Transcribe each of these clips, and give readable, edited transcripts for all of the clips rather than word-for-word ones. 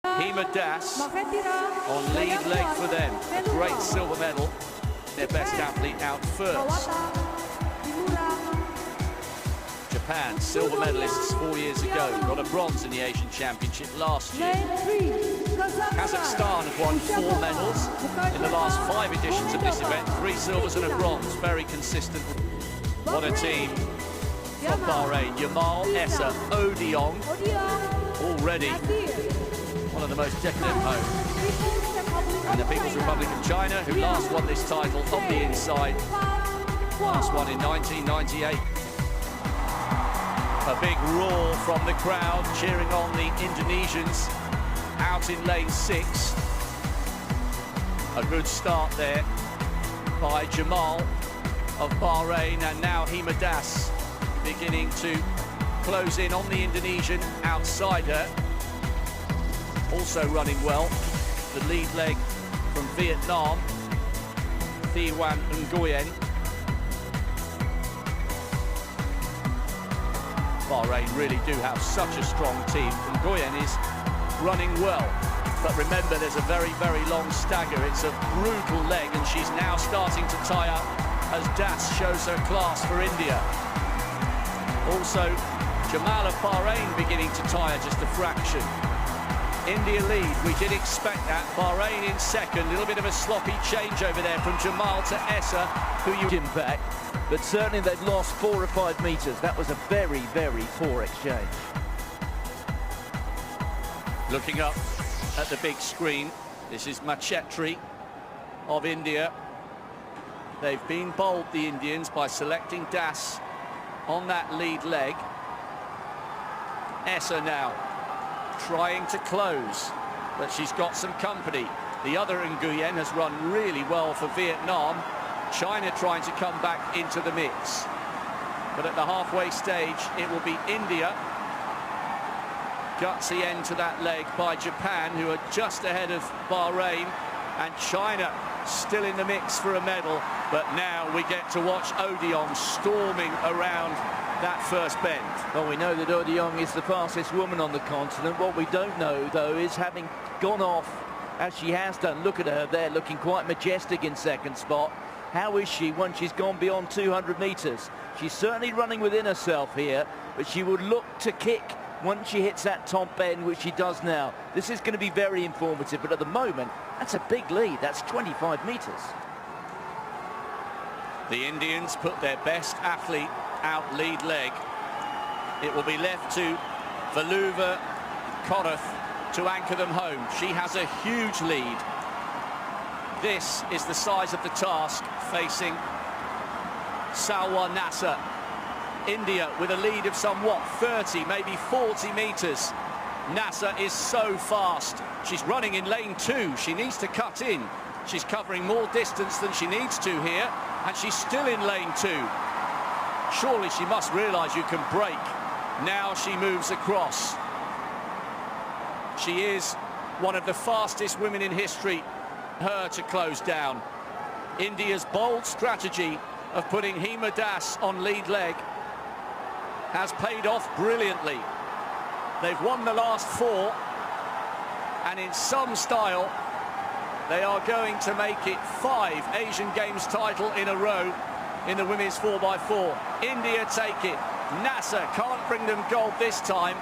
Hima on lead leg for them. A great silver medal. Their best athlete out first. Japan, silver medalists 4 years ago, got a bronze in the Asian Championship last year. Kazakhstan have won 4 medals in the last 5 editions of this event, 3 silvers and a bronze, very consistent. What a team from Bahrain. Yamal, Essa, Odiong, already one of the most decadent homes. And the People's Republic of China, who last won this title on the inside, last one in 1998. A big roar from the crowd cheering on the Indonesians out in lane 6. A good start there by Jamal of Bahrain, and now Hima beginning to close in on the Indonesian outsider. Also running well, the lead leg from Vietnam, Thi Van Nguyen. Bahrain really do have such a strong team. Nguyen is running well, but remember there's a very, very long stagger. It's a brutal leg, and she's now starting to tie up as Das shows her class for India. Also, Jamal of Bahrain beginning to tire just a fraction. India lead, we did expect that. Bahrain in second, a little bit of a sloppy change over there from Jamal to Essa, who you impact, but certainly they've lost 4 or 5 meters. That was a very, very poor exchange. Looking up at the big screen, this is Machetri of India. They've been bold, the Indians, by selecting Das on that lead leg. Essa now trying to close, but she's got some company. The other Nguyen has run really well for Vietnam. China trying to come back into the mix. But at the halfway stage, it will be India. Gutsy end to that leg by Japan, who are just ahead of Bahrain, and China still in the mix for a medal. But now we get to watch Odiong storming around that first bend. Well, we know that Odiong is the fastest woman on the continent. What we don't know, though, is having gone off as she has done. Look at her there, looking quite majestic in second spot. How is she once she's gone beyond 200 meters? She's certainly running within herself here, but she would look to kick once she hits that top bend, which she does now. This is going to be very informative, but at the moment, that's a big lead. That's 25 meters. The Indians put their best athlete out lead leg. It will be left to Valuva Korath to anchor them home. She has a huge lead. This is the size of the task facing Salwa Nasser. India with a lead of somewhat 30, maybe 40 meters. Nasser is so fast. She's running in lane 2. She needs to cut in. She's covering more distance than she needs to here, and she's still in lane 2. Surely she must realize you can break. Now she moves across. She is one of the fastest women in history. Her to close down. India's bold strategy of putting Hima on lead leg has paid off brilliantly. They've won the last 4, and in some style they are going to make it 5 Asian Games title in a row in the women's 4x4. India take it. Nasser can't bring them gold this time.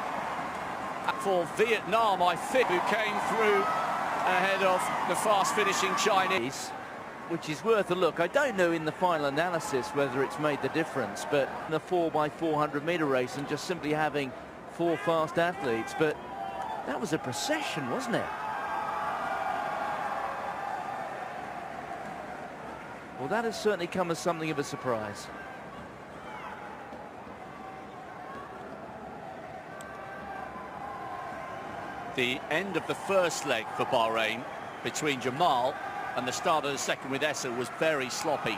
For Vietnam, I think, who came through ahead of the fast-finishing Chinese. Which is worth a look. I don't know in the final analysis whether it's made the difference, but in the 4x400 meter race and just simply having 4 fast athletes, but that was a procession, wasn't it? Well, that has certainly come as something of a surprise. The end of the first leg for Bahrain between Jamal and the start of the second with Essa was very sloppy.